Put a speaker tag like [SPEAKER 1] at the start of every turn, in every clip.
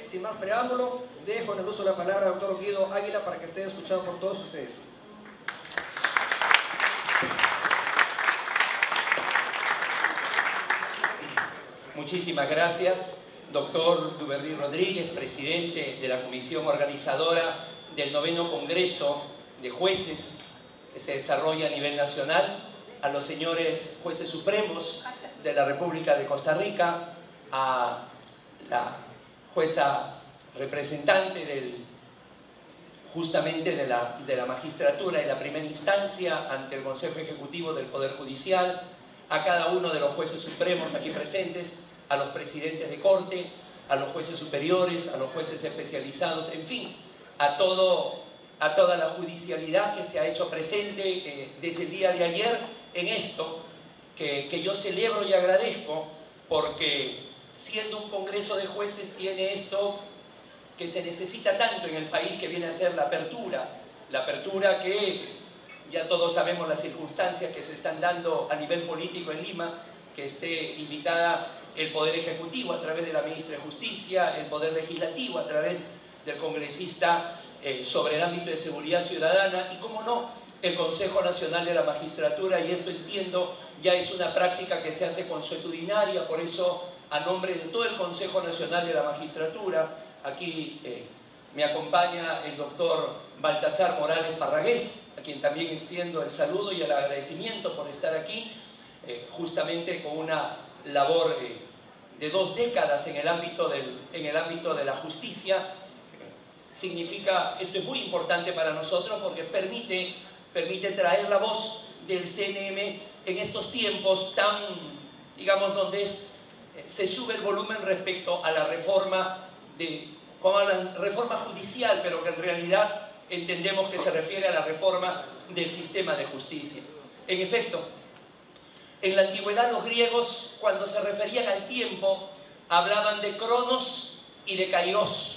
[SPEAKER 1] sin más preámbulo, dejo en el uso de la palabra al doctor Guido Águila para que sea escuchado por todos ustedes.
[SPEAKER 2] Muchísimas gracias, doctor Duberry Rodríguez, presidente de la comisión organizadora del 9º Congreso de Jueces que se desarrolla a nivel nacional, a los señores jueces supremos de la República de Costa Rica, a la jueza representante justamente de la magistratura y la primera instancia ante el Consejo Ejecutivo del Poder Judicial, a cada uno de los jueces supremos aquí presentes, a los presidentes de corte, a los jueces superiores, a los jueces especializados, en fin, a toda la judicialidad que se ha hecho presente desde el día de ayer en esto, que yo celebro y agradezco, porque siendo un congreso de jueces tiene esto que se necesita tanto en el país, que viene a ser la apertura que ya todos sabemos las circunstancias que se están dando a nivel político en Lima, que esté invitada el Poder Ejecutivo a través de la Ministra de Justicia, el Poder Legislativo a través del congresista sobre el ámbito de seguridad ciudadana y, cómo no, el Consejo Nacional de la Magistratura, y esto entiendo ya es una práctica que se hace consuetudinaria, por eso a nombre de todo el Consejo Nacional de la Magistratura, aquí me acompaña el doctor Baltasar Morales Parragués, a quien también extiendo el saludo y el agradecimiento por estar aquí, justamente con una labor de 2 décadas en el ámbito de la justicia. Esto es muy importante para nosotros porque permite traer la voz del CNM en estos tiempos tan, digamos, donde se sube el volumen respecto a la reforma judicial, pero que en realidad entendemos que se refiere a la reforma del sistema de justicia. En efecto, en la antigüedad los griegos, cuando se referían al tiempo, hablaban de Cronos y de Kairos.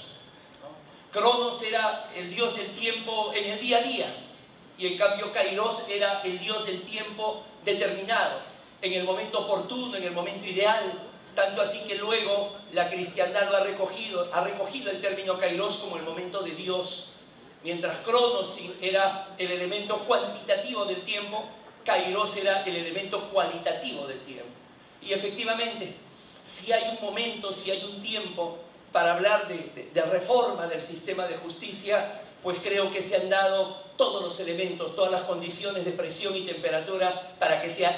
[SPEAKER 2] Cronos era el dios del tiempo en el día a día, y en cambio Kairos era el dios del tiempo determinado, en el momento oportuno, en el momento ideal, tanto así que luego la cristiandad lo ha recogido el término Kairos como el momento de Dios. Mientras Cronos era el elemento cuantitativo del tiempo, Kairos era el elemento cualitativo del tiempo. Y efectivamente, si hay un momento, si hay un tiempo para hablar de reforma del sistema de justicia, pues creo que se han dado todos los elementos, todas las condiciones de presión y temperatura para que sea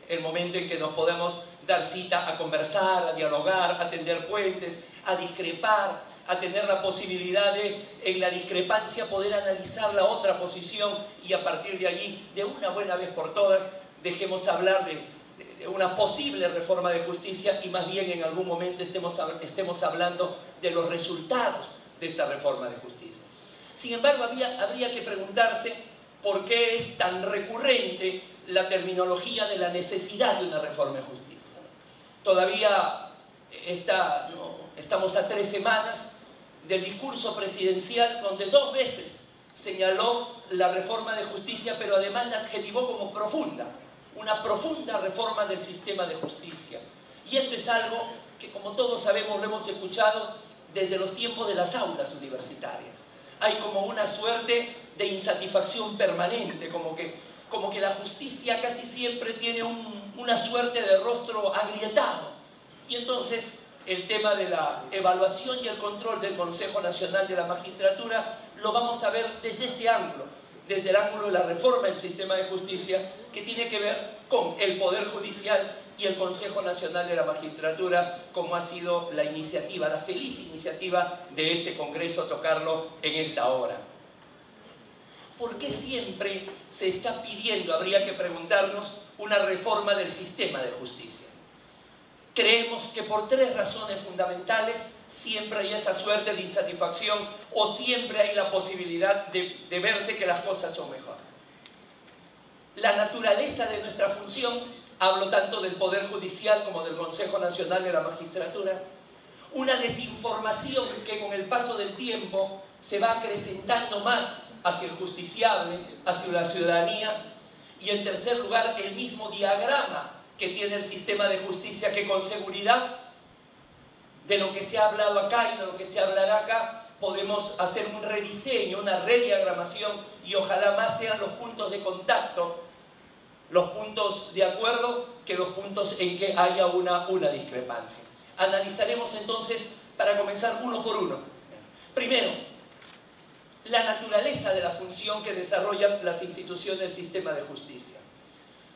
[SPEAKER 2] el momento en que nos podemos dar cita a conversar, a dialogar, a tender puentes, a discrepar, a tener la posibilidad de, en la discrepancia, poder analizar la otra posición y a partir de allí, de una buena vez por todas, dejemos hablar de una posible reforma de justicia y más bien en algún momento estemos hablando de los resultados de esta reforma de justicia. Sin embargo, habría que preguntarse por qué es tan recurrente la terminología de la necesidad de una reforma de justicia. Todavía estamos a 3 semanas del discurso presidencial donde 2 veces señaló la reforma de justicia, pero además la adjetivó como profunda, una profunda reforma del sistema de justicia. Y esto es algo que, como todos sabemos, lo hemos escuchado desde los tiempos de las aulas universitarias. Hay como una suerte de insatisfacción permanente, como que la justicia casi siempre tiene una suerte de rostro agrietado. Y entonces el tema de la evaluación y el control del Consejo Nacional de la Magistratura lo vamos a ver desde este ángulo, desde el ángulo de la reforma del sistema de justicia, que tiene que ver con el Poder Judicial y el Consejo Nacional de la Magistratura, como ha sido la iniciativa, la feliz iniciativa de este Congreso, tocarlo en esta hora. ¿Por qué siempre se está pidiendo, habría que preguntarnos, una reforma del sistema de justicia? Creemos que por 3 razones fundamentales siempre hay esa suerte de insatisfacción o siempre hay la posibilidad de verse que las cosas son mejor. La naturaleza de nuestra función, hablo tanto del Poder Judicial como del Consejo Nacional de la Magistratura, una desinformación que con el paso del tiempo se va acrecentando más hacia el justiciable, hacia la ciudadanía, y en tercer lugar el mismo diagrama que tiene el sistema de justicia, que con seguridad de lo que se ha hablado acá y de lo que se hablará acá, podemos hacer un rediseño, una rediagramación, y ojalá más sean los puntos de contacto, los puntos de acuerdo, que los puntos en que haya una discrepancia. Analizaremos entonces, para comenzar, uno por uno. Primero, la naturaleza de la función que desarrollan las instituciones del sistema de justicia.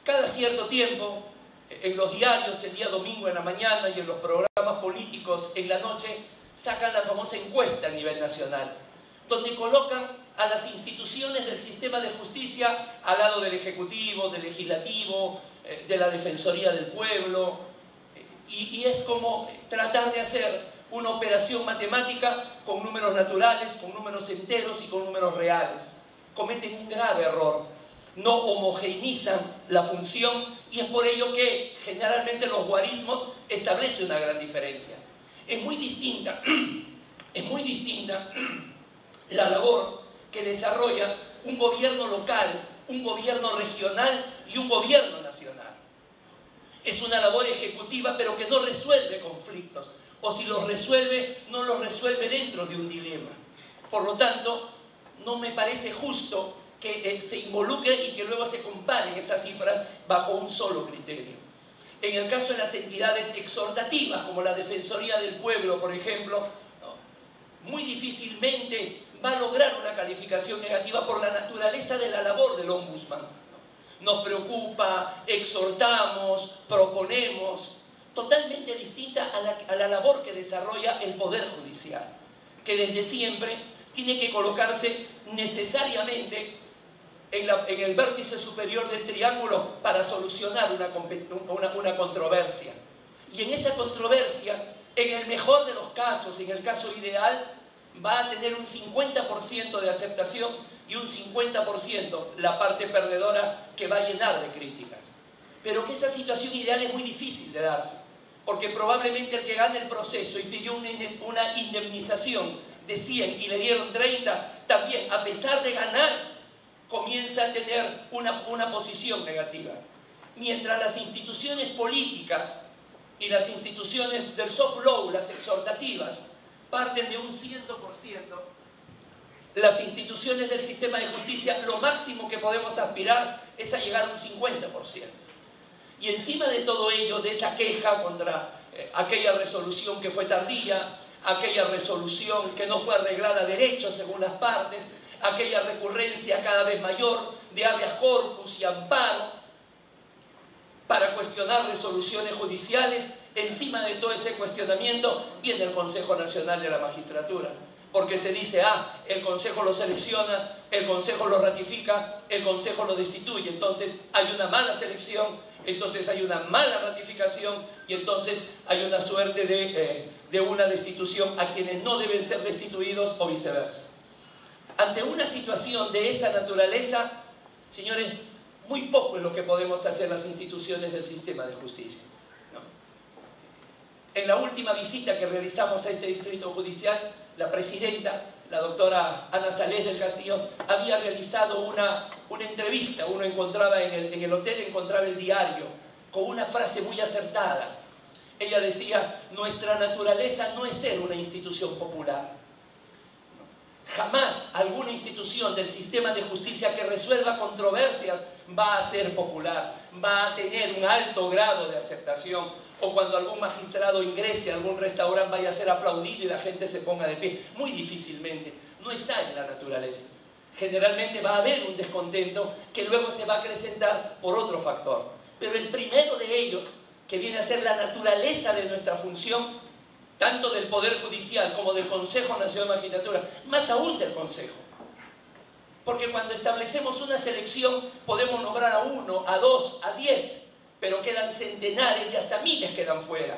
[SPEAKER 2] Cada cierto tiempo, en los diarios, el día domingo en la mañana y en los programas políticos en la noche, sacan la famosa encuesta a nivel nacional, donde colocan a las instituciones del sistema de justicia al lado del Ejecutivo, del Legislativo, de la Defensoría del Pueblo, y es como tratar de hacer una operación matemática con números naturales, con números enteros y con números reales. Cometen un grave error, no homogeneizan la función, y es por ello que generalmente los guarismos establecen una gran diferencia. Es muy distinta la labor que desarrolla un gobierno local, un gobierno regional y un gobierno nacional. Es una labor ejecutiva, pero que no resuelve conflictos, o si los resuelve, no los resuelve dentro de un dilema. Por lo tanto, no me parece justo que se involucre y que luego se comparen esas cifras bajo un solo criterio. En el caso de las entidades exhortativas, como la Defensoría del Pueblo, por ejemplo, muy difícilmente va a lograr una calificación negativa por la naturaleza de la labor del ombudsman. Nos preocupa, exhortamos, proponemos, totalmente distinta a la labor que desarrolla el Poder Judicial, que desde siempre tiene que colocarse necesariamente en el vértice superior del triángulo para solucionar una controversia. Y en esa controversia, en el mejor de los casos, en el caso ideal, va a tener un 50% de aceptación y un 50% la parte perdedora, que va a llenar de críticas. Pero que esa situación ideal es muy difícil de darse, porque probablemente el que gane el proceso y pidió una indemnización de 100 y le dieron 30, también, a pesar de ganar, comienza a tener una posición negativa. Mientras las instituciones políticas y las instituciones del soft law, las exhortativas, parten de un 100%, las instituciones del sistema de justicia, lo máximo que podemos aspirar es a llegar a un 50%. Y encima de todo ello, de esa queja contra aquella resolución que fue tardía, aquella resolución que no fue arreglada a derecho según las partes, aquella recurrencia cada vez mayor de habeas corpus y amparo para cuestionar resoluciones judiciales, encima de todo ese cuestionamiento viene el Consejo Nacional de la Magistratura, porque se dice, el Consejo lo selecciona, el Consejo lo ratifica, el Consejo lo destituye, entonces hay una mala selección, entonces hay una mala ratificación, y entonces hay una suerte de una destitución a quienes no deben ser destituidos, o viceversa. Ante una situación de esa naturaleza, señores, muy poco es lo que podemos hacer las instituciones del sistema de justicia, ¿no? En la última visita que realizamos a este distrito judicial, la presidenta, la doctora Ana Salés del Castillo, había realizado una entrevista. Uno encontraba en el hotel, encontraba el diario, con una frase muy acertada. Ella decía, nuestra naturaleza no es ser una institución popular. Jamás alguna institución del sistema de justicia que resuelva controversias va a ser popular, va a tener un alto grado de aceptación, o cuando algún magistrado ingrese a algún restaurante vaya a ser aplaudido y la gente se ponga de pie. Muy difícilmente, no está en la naturaleza. Generalmente va a haber un descontento que luego se va a acrecentar por otro factor. Pero el primero de ellos, que viene a ser la naturaleza de nuestra función, tanto del Poder Judicial como del Consejo Nacional de Magistratura, más aún del Consejo. Porque cuando establecemos una selección podemos nombrar a 1, a 2, a 10, pero quedan centenares y hasta miles quedan fuera.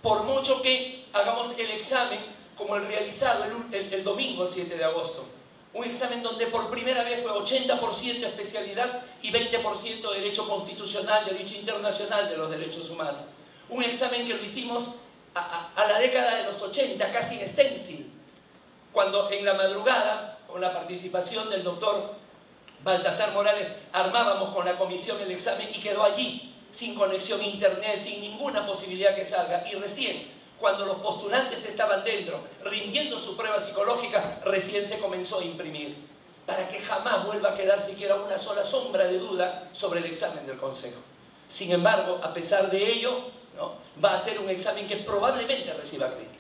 [SPEAKER 2] Por mucho que hagamos el examen como el realizado el domingo 7 de agosto, un examen donde por primera vez fue 80% especialidad y 20% derecho constitucional, derecho internacional de los derechos humanos. Un examen que lo hicimos a la década de los 80, casi en stencil, cuando en la madrugada, con la participación del doctor Baltasar Morales, armábamos con la comisión el examen y quedó allí, sin conexión a internet, sin ninguna posibilidad que salga. Y recién, cuando los postulantes estaban dentro, rindiendo su prueba psicológica, recién se comenzó a imprimir, para que jamás vuelva a quedar siquiera una sola sombra de duda sobre el examen del Consejo. Sin embargo, a pesar de ello, ¿no?, va a ser un examen que probablemente reciba críticas.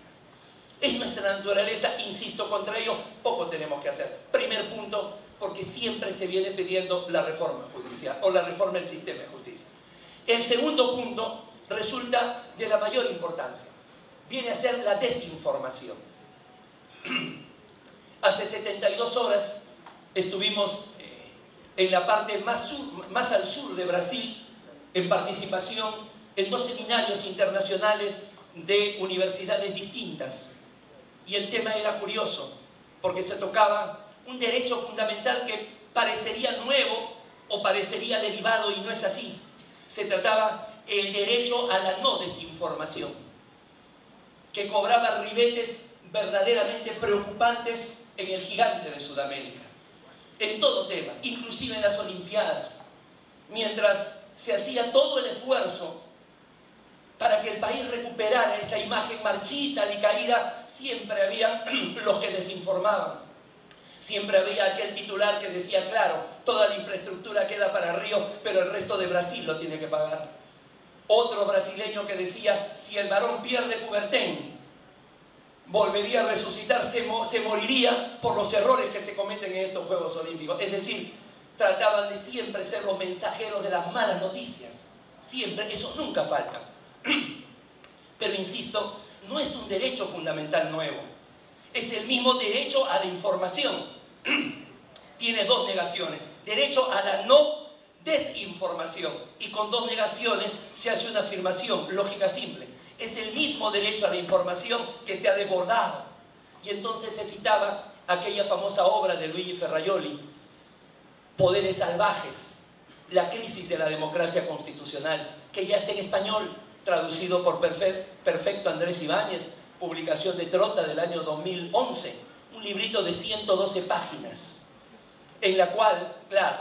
[SPEAKER 2] Es nuestra naturaleza, insisto, contra ello poco tenemos que hacer. Primer punto, porque siempre se viene pidiendo la reforma judicial o la reforma del sistema de justicia. El segundo punto resulta de la mayor importancia. Viene a ser la desinformación. Hace 72 horas estuvimos en la parte más al sur de Brasil, en participación en 2 seminarios internacionales de universidades distintas. Y el tema era curioso, porque se tocaba un derecho fundamental que parecería nuevo o parecería derivado, y no es así. Se trataba el derecho a la no desinformación, que cobraba ribetes verdaderamente preocupantes en el gigante de Sudamérica, en todo tema, inclusive en las Olimpiadas, mientras se hacía todo el esfuerzo para que el país recuperara esa imagen marchita y caída, siempre había los que desinformaban. Siempre había aquel titular que decía, claro, toda la infraestructura queda para Río, pero el resto de Brasil lo tiene que pagar. Otro brasileño que decía, si el varón pierde Coubertin, volvería a resucitar, se moriría por los errores que se cometen en estos Juegos Olímpicos. Es decir, trataban de siempre ser los mensajeros de las malas noticias. Siempre, eso nunca falta. Pero insisto, no es un derecho fundamental nuevo. Es el mismo derecho a la información. Tiene 2 negaciones. Derecho a la no desinformación. Y con 2 negaciones se hace una afirmación, lógica simple. Es el mismo derecho a la información que se ha desbordado. Y entonces se citaba aquella famosa obra de Luigi Ferrajoli, Poderes Salvajes, la crisis de la democracia constitucional, que ya está en español, traducido por Perfecto Andrés Ibáñez, publicación de Trota del año 2011, un librito de 112 páginas, en la cual, claro,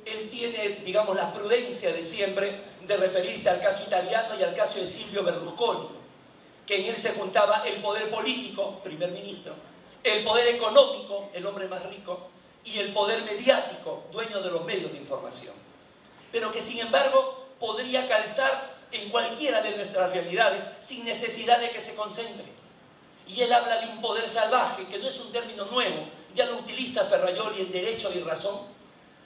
[SPEAKER 2] él tiene, digamos, la prudencia de siempre de referirse al caso italiano y al caso de Silvio Berlusconi, que en él se juntaba el poder político, primer ministro, el poder económico, el hombre más rico, y el poder mediático, dueño de los medios de información, pero que sin embargo podría calzar en cualquiera de nuestras realidades sin necesidad de que se concentre. Y él habla de un poder salvaje, que no es un término nuevo, ya lo utiliza Ferrajoli en Derecho y Razón,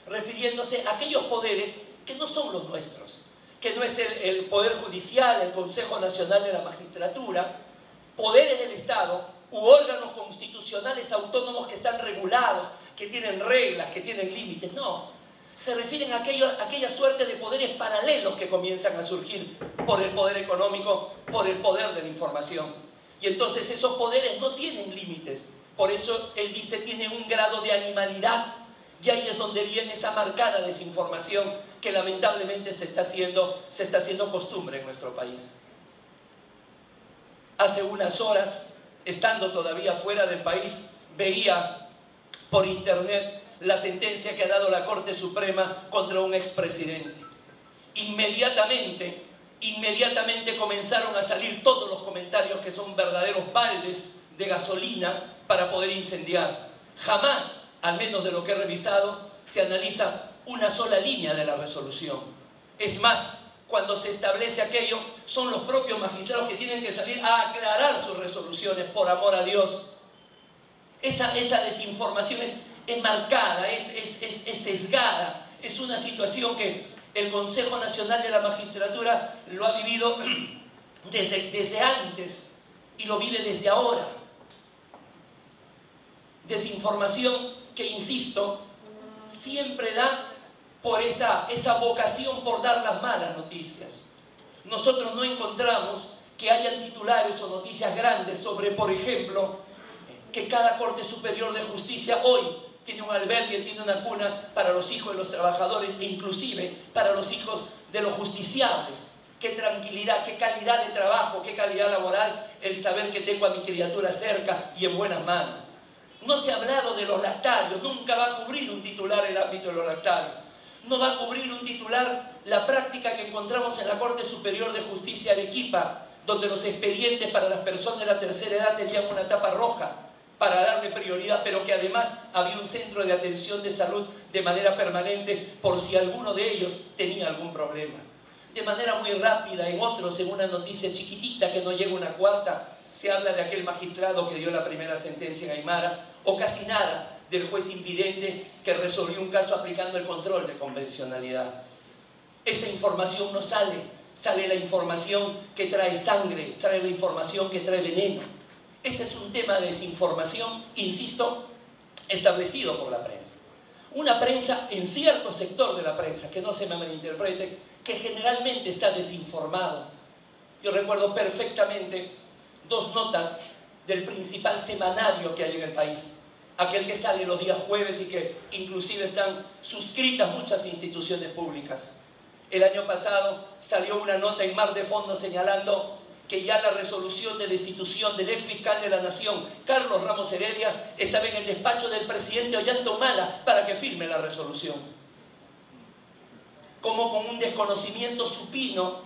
[SPEAKER 2] refiriéndose a aquellos poderes que no son los nuestros, que no es el Poder Judicial, el Consejo Nacional de la Magistratura, poderes del Estado u órganos constitucionales autónomos que están regulados, que tienen reglas, que tienen límites. No, se refieren a aquella suerte de poderes paralelos que comienzan a surgir por el poder económico, por el poder de la información. Y entonces esos poderes no tienen límites. Por eso él dice, tienen un grado de animalidad. Y ahí es donde viene esa marcada desinformación que lamentablemente se está haciendo costumbre en nuestro país. Hace unas horas, estando todavía fuera del país, veía por internet la sentencia que ha dado la Corte Suprema contra un expresidente. Inmediatamente comenzaron a salir todos los comentarios que son verdaderos baldes de gasolina para poder incendiar. Jamás, al menos de lo que he revisado, se analiza una sola línea de la resolución. Es más, cuando se establece aquello, son los propios magistrados que tienen que salir a aclarar sus resoluciones, por amor a Dios. Esa desinformación es enmarcada, es sesgada, es una situación que el Consejo Nacional de la Magistratura lo ha vivido desde antes y lo vive desde ahora. Desinformación que, insisto, siempre da por esa vocación por dar las malas noticias. Nosotros no encontramos que hayan titulares o noticias grandes sobre, por ejemplo, que cada Corte Superior de Justicia hoy tiene un albergue, tiene una cuna para los hijos de los trabajadores e inclusive para los hijos de los justiciables. Qué tranquilidad, qué calidad de trabajo, qué calidad laboral el saber que tengo a mi criatura cerca y en buenas manos. No se ha hablado de los lactarios, nunca va a cubrir un titular el ámbito de los lactarios. No va a cubrir un titular la práctica que encontramos en la Corte Superior de Justicia de Arequipa donde los expedientes para las personas de la tercera edad tenían una tapa roja para darle prioridad, pero que además había un centro de atención de salud de manera permanente por si alguno de ellos tenía algún problema. De manera muy rápida, en otros, en una noticia chiquitita que no llega a una cuarta, se habla de aquel magistrado que dio la primera sentencia en Aymara, o casi nada del juez invidente que resolvió un caso aplicando el control de convencionalidad. Esa información no sale, sale la información que trae sangre, trae la información que trae veneno. Ese es un tema de desinformación, insisto, establecido por la prensa. Una prensa, en cierto sector de la prensa, que no se me malinterprete, que generalmente está desinformado. Yo recuerdo perfectamente dos notas del principal semanario que hay en el país, aquel que sale los días jueves y que inclusive están suscritas muchas instituciones públicas. El año pasado salió una nota en Mar de Fondo señalando que ya la resolución de destitución del ex fiscal de la Nación, Carlos Ramos Heredia, estaba en el despacho del presidente Ollanta Humala para que firme la resolución. Como con un desconocimiento supino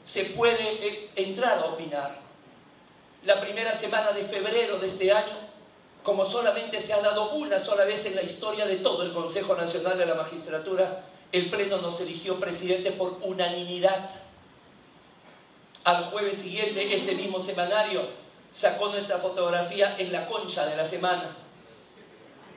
[SPEAKER 2] se puede entrar a opinar. La primera semana de febrero de este año, como solamente se ha dado una sola vez en la historia de todo el Consejo Nacional de la Magistratura, el Pleno nos eligió presidente por unanimidad. Al jueves siguiente, este mismo semanario sacó nuestra fotografía en la concha de la semana,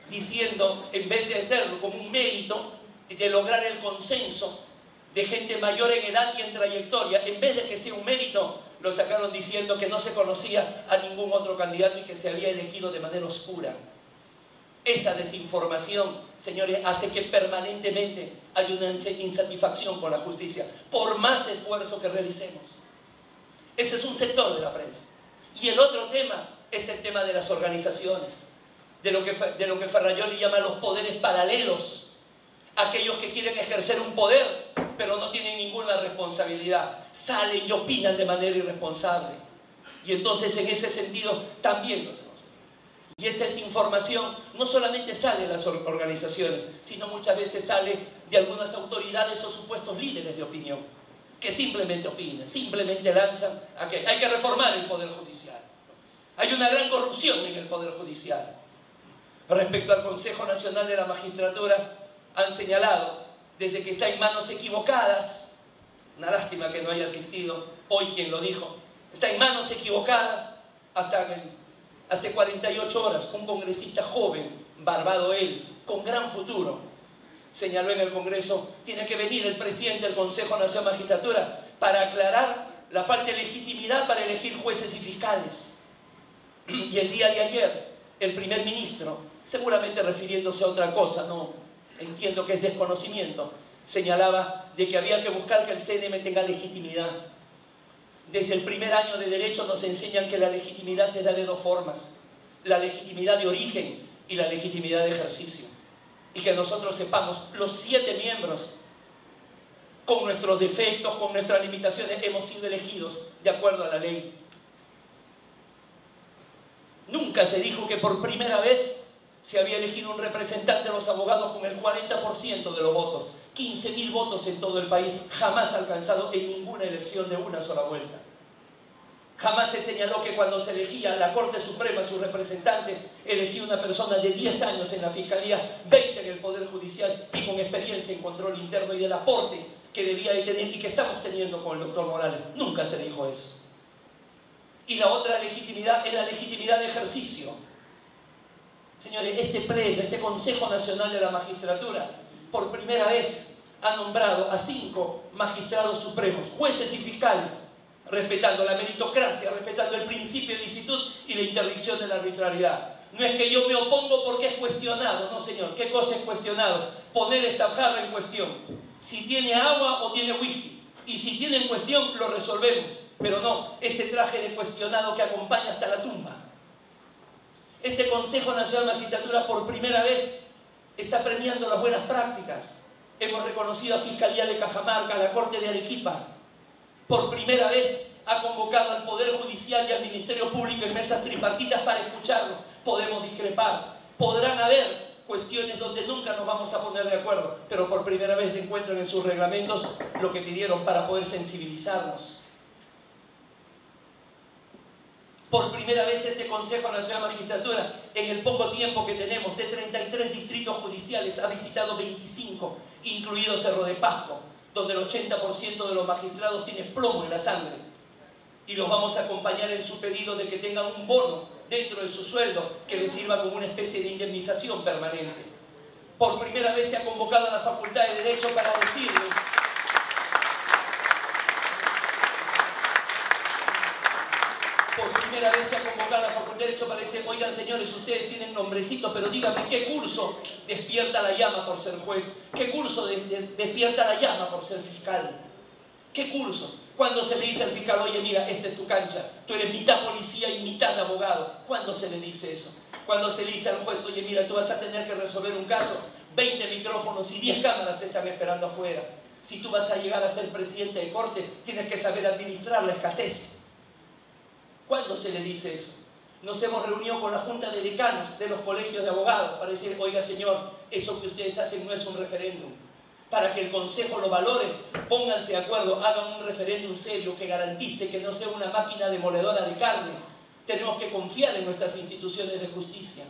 [SPEAKER 2] diciendo, en vez de hacerlo como un mérito de lograr el consenso de gente mayor en edad y en trayectoria, en vez de que sea un mérito, lo sacaron diciendo que no se conocía a ningún otro candidato y que se había elegido de manera oscura. Esa desinformación, señores, hace que permanentemente haya una insatisfacción con la justicia, por más esfuerzo que realicemos. Ese es un sector de la prensa. Y el otro tema es el tema de las organizaciones, de lo que Ferrayoli llama los poderes paralelos, aquellos que quieren ejercer un poder, pero no tienen ninguna responsabilidad, salen y opinan de manera irresponsable. Y entonces en ese sentido también lo hacemos. Y esa desinformación no solamente sale de las organizaciones, sino muchas veces sale de algunas autoridades o supuestos líderes de opinión, que simplemente opinan, simplemente lanzan a que hay que reformar el Poder Judicial. Hay una gran corrupción en el Poder Judicial. Respecto al Consejo Nacional de la Magistratura, han señalado, desde que está en manos equivocadas, una lástima que no haya asistido hoy quien lo dijo, está en manos equivocadas, hasta hace 48 horas, un congresista joven, barbado él, con gran futuro, señaló en el Congreso, tiene que venir el presidente del Consejo Nacional de la Magistratura para aclarar la falta de legitimidad para elegir jueces y fiscales. Y el día de ayer, el primer ministro, seguramente refiriéndose a otra cosa, no entiendo que es desconocimiento, señalaba de que había que buscar que el CNM tenga legitimidad. Desde el primer año de Derecho nos enseñan que la legitimidad se da de dos formas: la legitimidad de origen y la legitimidad de ejercicio. Y que nosotros sepamos, los 7 miembros, con nuestros defectos, con nuestras limitaciones, hemos sido elegidos de acuerdo a la ley. Nunca se dijo que por primera vez se había elegido un representante de los abogados con el 40% de los votos. 15.000 votos en todo el país, jamás alcanzado en ninguna elección de una sola vuelta. Jamás se señaló que cuando se elegía la Corte Suprema su representante, elegía una persona de 10 años en la Fiscalía, 20 en el Poder Judicial y con experiencia en control interno y del aporte que debía de tener y que estamos teniendo con el doctor Morales. Nunca se dijo eso. Y la otra legitimidad es la legitimidad de ejercicio. Señores, este Pleno, este Consejo Nacional de la Magistratura, por primera vez ha nombrado a 5 magistrados supremos, jueces y fiscales, respetando la meritocracia, respetando el principio de licitud y la interdicción de la arbitrariedad. No es que yo me opongo porque es cuestionado, no señor, ¿qué cosa es cuestionado? Poner esta jarra en cuestión, si tiene agua o tiene whisky, y si tiene en cuestión lo resolvemos, pero no ese traje de cuestionado que acompaña hasta la tumba. Este Consejo Nacional de Magistratura por primera vez está premiando las buenas prácticas. Hemos reconocido a Fiscalía de Cajamarca, a la Corte de Arequipa. Por primera vez ha convocado al Poder Judicial y al Ministerio Público en mesas tripartitas para escucharlo. Podemos discrepar. Podrán haber cuestiones donde nunca nos vamos a poner de acuerdo, pero por primera vez encuentran en sus reglamentos lo que pidieron para poder sensibilizarnos. Por primera vez este Consejo Nacional de Magistratura, en el poco tiempo que tenemos, de 33 distritos judiciales, ha visitado 25, incluido Cerro de Pasco, donde el 80% de los magistrados tiene plomo en la sangre. Y los vamos a acompañar en su pedido de que tengan un bono dentro de su sueldo que les sirva como una especie de indemnización permanente. Por primera vez se ha convocado a la Facultad de Derecho para decirles oigan señores, ustedes tienen nombrecitos, pero díganme qué curso despierta la llama por ser juez, qué curso despierta la llama por ser fiscal, qué curso. Cuando se le dice al fiscal, oye mira, esta es tu cancha, tú eres mitad policía y mitad abogado, ¿cuándo se le dice eso? Cuando se le dice al juez, oye mira, tú vas a tener que resolver un caso, 20 micrófonos y 10 cámaras te están esperando afuera. Si tú vas a llegar a ser presidente de corte, tienes que saber administrar la escasez. ¿Cuándo se le dice eso? Nos hemos reunido con la Junta de Decanos de los colegios de abogados para decir, oiga señor, eso que ustedes hacen no es un referéndum. Para que el Consejo lo valore, pónganse de acuerdo, hagan un referéndum serio que garantice que no sea una máquina demoledora de carne. Tenemos que confiar en nuestras instituciones de justicia.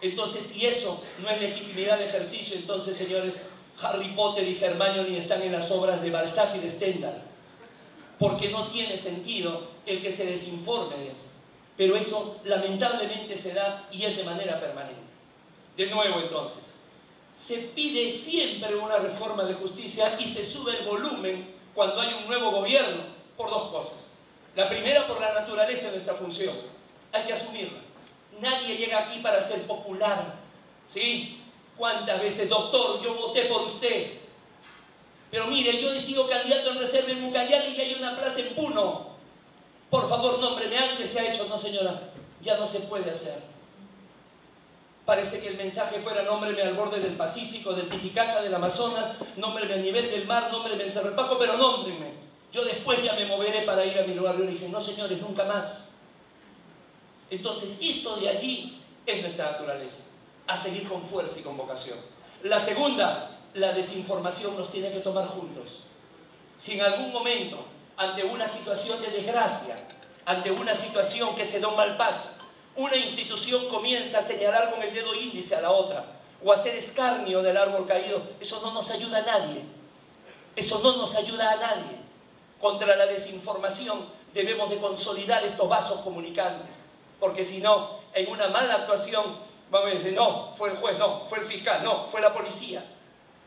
[SPEAKER 2] Entonces, si eso no es legitimidad de ejercicio, entonces, señores, Harry Potter y Hermione están en las obras de Balzac y de Stendhal. Porque no tiene sentido el que se desinforme de eso. Pero eso lamentablemente se da y es de manera permanente. De nuevo entonces, se pide siempre una reforma de justicia y se sube el volumen cuando hay un nuevo gobierno por dos cosas. La primera, por la naturaleza de nuestra función. Hay que asumirla. Nadie llega aquí para ser popular. ¿Sí? ¿Cuántas veces, doctor, yo voté por usted? Pero mire, yo he sido candidato en reserva en Ucayali y hay una plaza en Puno. Por favor, nómbreme, antes se ha hecho. No, señora, ya no se puede hacer. Parece que el mensaje fuera nómbreme al borde del Pacífico, del Titicaca, del Amazonas, nómbreme a nivel del mar, nómbreme en Cerro de Pasco, pero nómbreme. Yo después ya me moveré para ir a mi lugar de origen. No, señores, nunca más. Entonces, eso de allí es nuestra naturaleza. A seguir con fuerza y con vocación. La segunda, la desinformación nos tiene que tomar juntos. Si en algún momento, ante una situación de desgracia, ante una situación que se da un mal paso, una institución comienza a señalar con el dedo índice a la otra o a hacer escarnio del árbol caído, eso no nos ayuda a nadie. Eso no nos ayuda a nadie. Contra la desinformación debemos de consolidar estos vasos comunicantes, porque si no, en una mala actuación vamos a decir, no, fue el juez, no, fue el fiscal, no, fue la policía,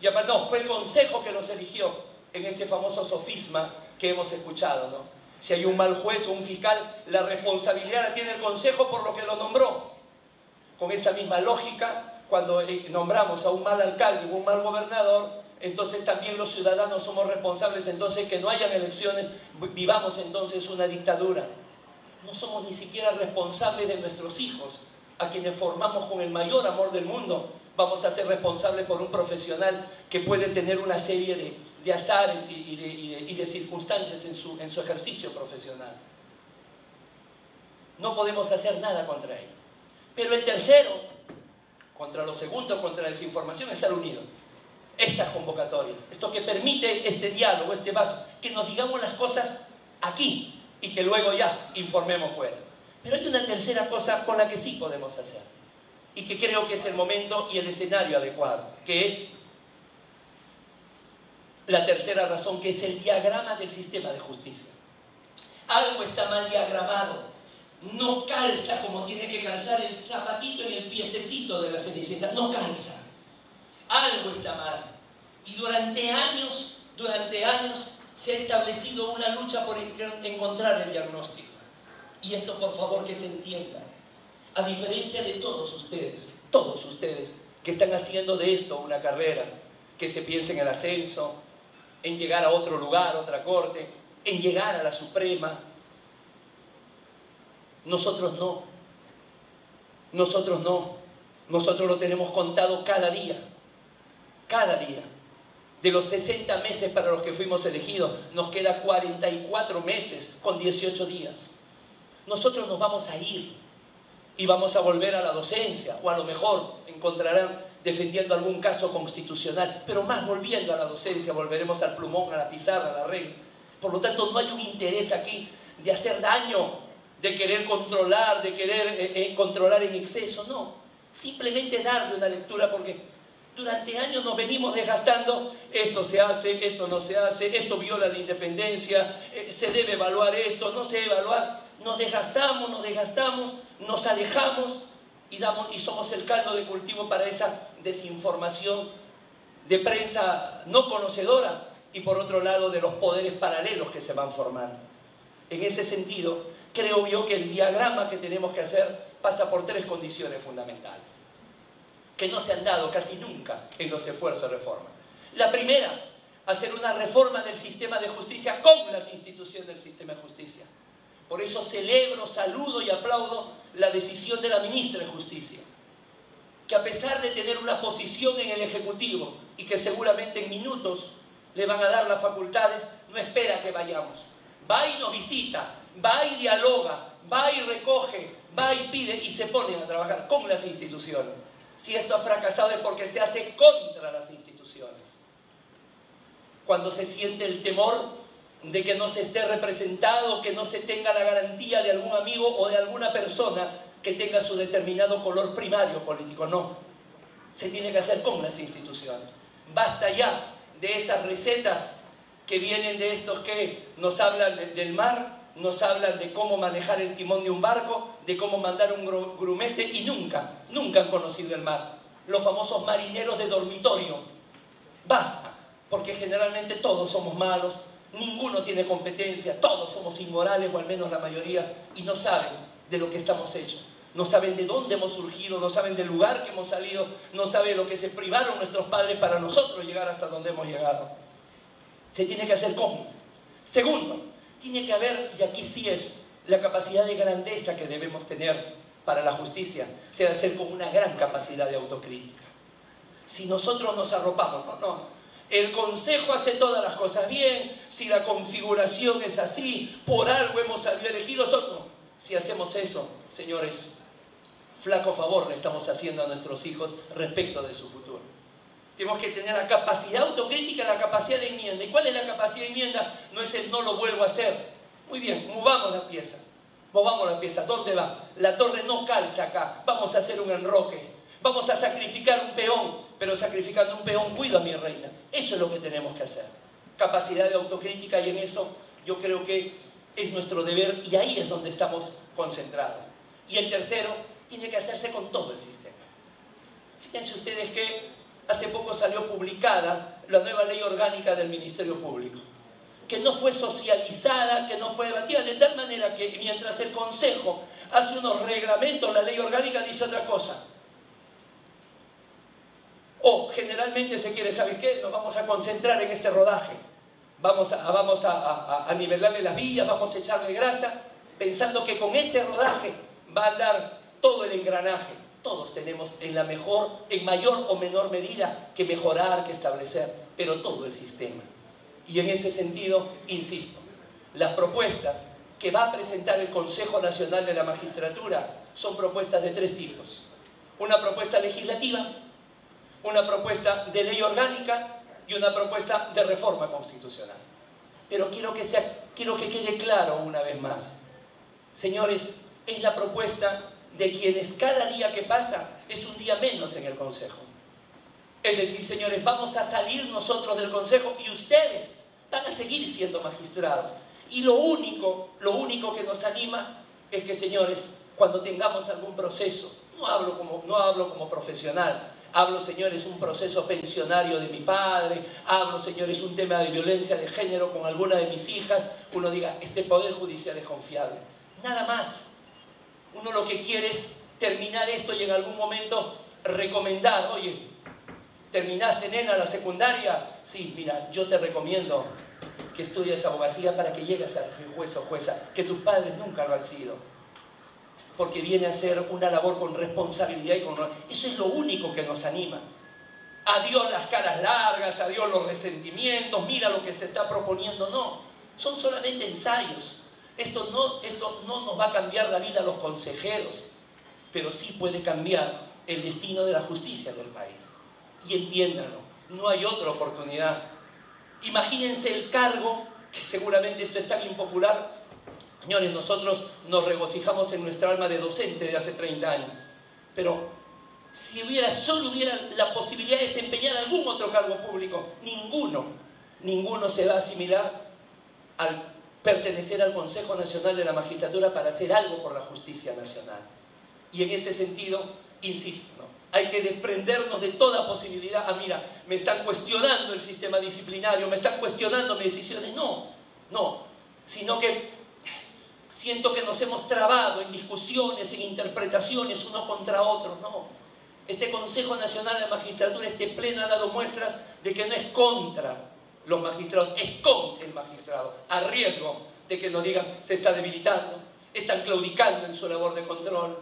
[SPEAKER 2] y aparte, no, fue el consejo que los eligió, en ese famoso sofisma que hemos escuchado, ¿no? Si hay un mal juez o un fiscal, la responsabilidad la tiene el consejo por lo que lo nombró. Con esa misma lógica, cuando nombramos a un mal alcalde o un mal gobernador, entonces también los ciudadanos somos responsables, entonces que no hayan elecciones, vivamos entonces una dictadura. No somos ni siquiera responsables de nuestros hijos, a quienes formamos con el mayor amor del mundo. Vamos a ser responsables por un profesional que puede tener una serie de azares y de circunstancias en su ejercicio profesional. No podemos hacer nada contra él. Pero el tercero, contra los segundos, contra la desinformación, estar unidos. Estas convocatorias, esto que permite este diálogo, este vaso, que nos digamos las cosas aquí y que luego ya informemos fuera. Pero hay una tercera cosa con la que sí podemos hacer y que creo que es el momento y el escenario adecuado, que es la tercera razón, que es el diagrama del sistema de justicia. Algo está mal diagramado, no calza como tiene que calzar el zapatito en el piececito de la Cenicienta, no calza. Algo está mal. Y durante años se ha establecido una lucha por encontrar el diagnóstico. Y esto, por favor, que se entienda. A diferencia de todos ustedes que están haciendo de esto una carrera, que se piensa en el ascenso, en llegar a otro lugar, otra corte, en llegar a la Suprema. Nosotros no. Nosotros no. Nosotros lo tenemos contado cada día. Cada día. De los 60 meses para los que fuimos elegidos, nos queda 44 meses con 18 días. Nosotros nos vamos a ir y vamos a volver a la docencia, o a lo mejor encontrarán defendiendo algún caso constitucional, pero más volviendo a la docencia, volveremos al plumón, a la pizarra, a la regla. Por lo tanto, no hay un interés aquí de hacer daño, de querer controlar, de querer controlar en exceso, no. Simplemente darle una lectura, porque durante años nos venimos desgastando, esto se hace, esto no se hace, esto viola la independencia, se debe evaluar esto, no se debe evaluar. Nos desgastamos, nos alejamos y somos el caldo de cultivo para esa desinformación de prensa no conocedora y por otro lado de los poderes paralelos que se van formando. En ese sentido, creo yo que el diagrama que tenemos que hacer pasa por 3 condiciones fundamentales, que no se han dado casi nunca en los esfuerzos de reforma. La primera, hacer una reforma del sistema de justicia con las instituciones del sistema de justicia. Por eso celebro, saludo y aplaudo la decisión de la ministra de Justicia, que a pesar de tener una posición en el Ejecutivo y que seguramente en minutos le van a dar las facultades, no espera que vayamos. Va y nos visita, va y dialoga, va y recoge, va y pide y se ponen a trabajar con las instituciones. Si esto ha fracasado es porque se hace contra las instituciones. Cuando se siente el temor de que no se esté representado, que no se tenga la garantía de algún amigo o de alguna persona que tenga su determinado color primario político. No, se tiene que hacer con las instituciones. Basta ya de esas recetas que vienen de estos que nos hablan del mar, nos hablan de cómo manejar el timón de un barco, de cómo mandar un grumete y nunca han conocido el mar. Los famosos marineros de dormitorio. Basta, porque generalmente todos somos malos, ninguno tiene competencia, todos somos inmorales, o al menos la mayoría, y no saben de lo que estamos hechos. No saben de dónde hemos surgido, no saben del lugar que hemos salido, no saben lo que se privaron nuestros padres para nosotros llegar hasta donde hemos llegado. Se tiene que hacer cómo. Segundo, tiene que haber, y aquí sí es la capacidad de grandeza que debemos tener para la justicia, se debe hacer con una gran capacidad de autocrítica. Si nosotros nos arropamos, el Consejo hace todas las cosas bien, si la configuración es así, por algo hemos salido elegidos, no. Si hacemos eso, señores, flaco favor le estamos haciendo a nuestros hijos respecto de su futuro. Tenemos que tener la capacidad autocrítica, la capacidad de enmienda. ¿Y cuál es la capacidad de enmienda? No es el no lo vuelvo a hacer. Muy bien, movamos la pieza. Movamos la pieza. ¿Dónde va? La torre no calza acá. Vamos a hacer un enroque. Vamos a sacrificar un peón. Pero sacrificando un peón cuido a mi reina. Eso es lo que tenemos que hacer. Capacidad de autocrítica, y en eso yo creo que es nuestro deber y ahí es donde estamos concentrados. Y el tercero, tiene que hacerse con todo el sistema. Fíjense ustedes que hace poco salió publicada la nueva ley orgánica del Ministerio Público, que no fue socializada, que no fue debatida, de tal manera que mientras el Consejo hace unos reglamentos, la ley orgánica dice otra cosa. O generalmente se quiere, ¿sabes qué? Nos vamos a concentrar en este rodaje. Vamos a nivelarle las vías, vamos a echarle grasa, pensando que con ese rodaje va a andar todo el engranaje. Todos tenemos en mayor o menor medida que mejorar, que establecer, pero todo el sistema. Y en ese sentido, insisto, las propuestas que va a presentar el Consejo Nacional de la Magistratura son propuestas de 3 tipos. Una propuesta legislativa, una propuesta de ley orgánica y una propuesta de reforma constitucional. Pero quiero que quede claro una vez más. Señores, es la propuesta de quienes cada día que pasa es un día menos en el Consejo. Es decir, señores, vamos a salir nosotros del Consejo y ustedes van a seguir siendo magistrados. Y lo único que nos anima es que, señores, cuando tengamos algún proceso, no hablo como profesional, hablo, señores, un proceso pensionario de mi padre, hablo, señores, un tema de violencia de género con alguna de mis hijas, uno diga, este Poder Judicial es confiable. Nada más. Uno lo que quiere es terminar esto y en algún momento recomendar, oye, ¿terminaste, nena, la secundaria? Sí, mira, yo te recomiendo que estudies abogacía para que llegues a ser juez o jueza, que tus padres nunca lo han sido. Porque viene a ser una labor con responsabilidad y con... Eso es lo único que nos anima. Adiós las caras largas, adiós los resentimientos, mira lo que se está proponiendo. No, son solamente ensayos. Esto no nos va a cambiar la vida a los consejeros, pero sí puede cambiar el destino de la justicia del país. Y entiéndanlo, no hay otra oportunidad. Imagínense el cargo, que seguramente esto es tan impopular, Señores, nosotros nos regocijamos en nuestra alma de docente de hace 30 años, pero si solo hubiera la posibilidad de desempeñar algún otro cargo público, ninguno se va a asimilar al pertenecer al Consejo Nacional de la Magistratura para hacer algo por la justicia nacional. Y en ese sentido, insisto, ¿no? Hay que desprendernos de toda posibilidad. Mira, me están cuestionando el sistema disciplinario, me están cuestionando mis decisiones. No, sino que siento que nos hemos trabado en discusiones, en interpretaciones uno contra otro. No, este Consejo Nacional de la Magistratura, este pleno ha dado muestras de que no es contra los magistrados, es con el magistrado, a riesgo de que nos digan se está debilitando, están claudicando en su labor de control,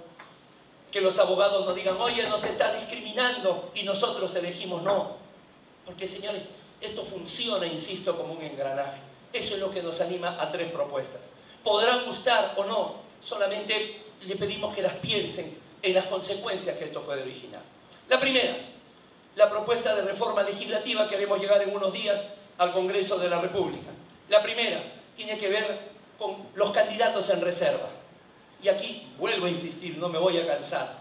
[SPEAKER 2] que los abogados nos digan oye, nos está discriminando y nosotros elegimos no, porque señores, esto funciona, insisto, como un engranaje. Eso es lo que nos anima a 3 propuestas. Podrán gustar o no, solamente le pedimos que las piensen en las consecuencias que esto puede originar. La primera, la propuesta de reforma legislativa que haremos llegar en unos días al Congreso de la República. La primera tiene que ver con los candidatos en reserva. Y aquí vuelvo a insistir, no me voy a cansar.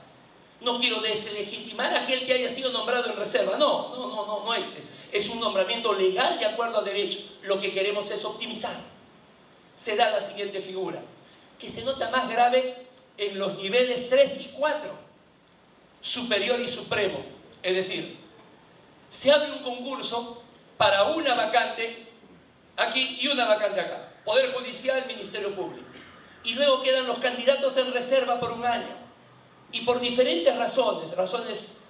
[SPEAKER 2] No quiero deslegitimar a aquel que haya sido nombrado en reserva. No es. Es un nombramiento legal de acuerdo a derecho. Lo que queremos es optimizar. Se da la siguiente figura, que se nota más grave en los niveles 3 y 4, superior y supremo. Es decir, se abre un concurso para una vacante aquí y una vacante acá. Poder Judicial, Ministerio Público. Y luego quedan los candidatos en reserva por un año. Y por diferentes razones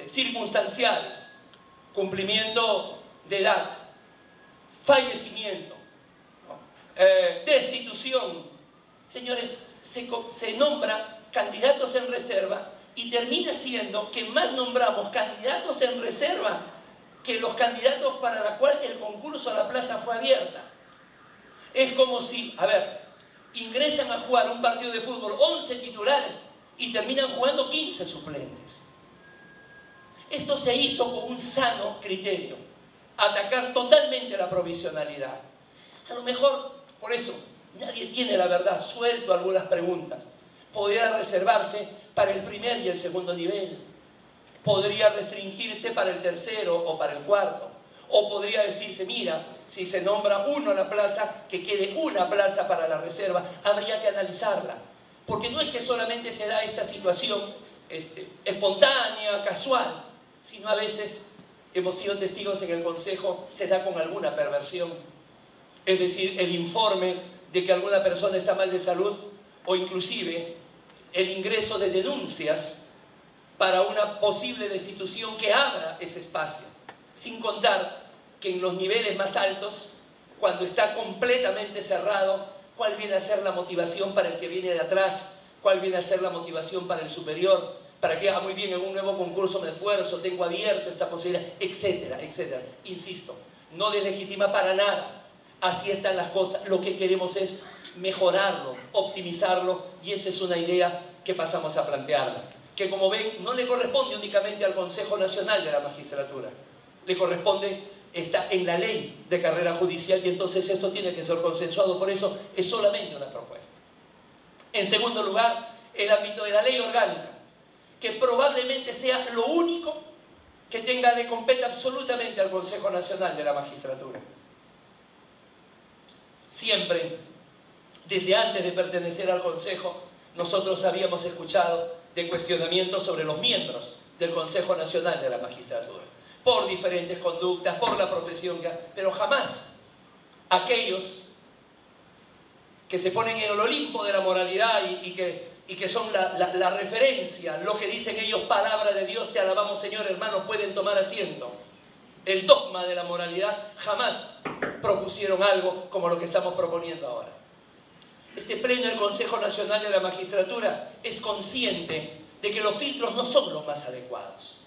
[SPEAKER 2] circunstanciales, cumplimiento de edad, fallecimiento, destitución, señores, se nombra candidatos en reserva y termina siendo que más nombramos candidatos en reserva que los candidatos para los cuales el concurso a la plaza fue abierta. Es como si, ingresan a jugar un partido de fútbol 11 titulares y terminan jugando 15 suplentes. Esto se hizo con un sano criterio, atacar totalmente la provisionalidad. A lo mejor, por eso, nadie tiene la verdad, suelto algunas preguntas. Podría reservarse para el primer y el segundo nivel. Podría restringirse para el tercero o para el cuarto. O podría decirse, mira, si se nombra uno a la plaza, que quede una plaza para la reserva. Habría que analizarla. Porque no es que solamente se da esta situación espontánea, casual, sino a veces, hemos sido testigos en el Consejo, se da con alguna perversión. Es decir, el informe de que alguna persona está mal de salud o inclusive el ingreso de denuncias para una posible destitución que abra ese espacio. Sin contar que en los niveles más altos, cuando está completamente cerrado, ¿cuál viene a ser la motivación para el que viene de atrás? ¿Cuál viene a ser la motivación para el superior? Para que, muy bien, en un nuevo concurso me esfuerzo, tengo abierto esta posibilidad, etcétera, etcétera. Insisto, no deslegitima para nada. Así están las cosas. Lo que queremos es mejorarlo, optimizarlo, y esa es una idea que pasamos a plantearla. Que, como ven, no le corresponde únicamente al Consejo Nacional de la Magistratura. Le corresponde, está en la ley de carrera judicial, y entonces esto tiene que ser consensuado. Por eso es solamente una propuesta. En segundo lugar, el ámbito de la ley orgánica, que probablemente sea lo único que le compete absolutamente al Consejo Nacional de la Magistratura. Siempre, desde antes de pertenecer al Consejo, nosotros habíamos escuchado de cuestionamientos sobre los miembros del Consejo Nacional de la Magistratura, por diferentes conductas, por la profesión, pero jamás aquellos que se ponen en el Olimpo de la moralidad y que son la referencia, lo que dicen ellos, palabra de Dios, te alabamos Señor, hermanos, pueden tomar asiento. El dogma de la moralidad, jamás propusieron algo como lo que estamos proponiendo ahora. Este pleno del Consejo Nacional de la Magistratura es consciente de que los filtros no son los más adecuados.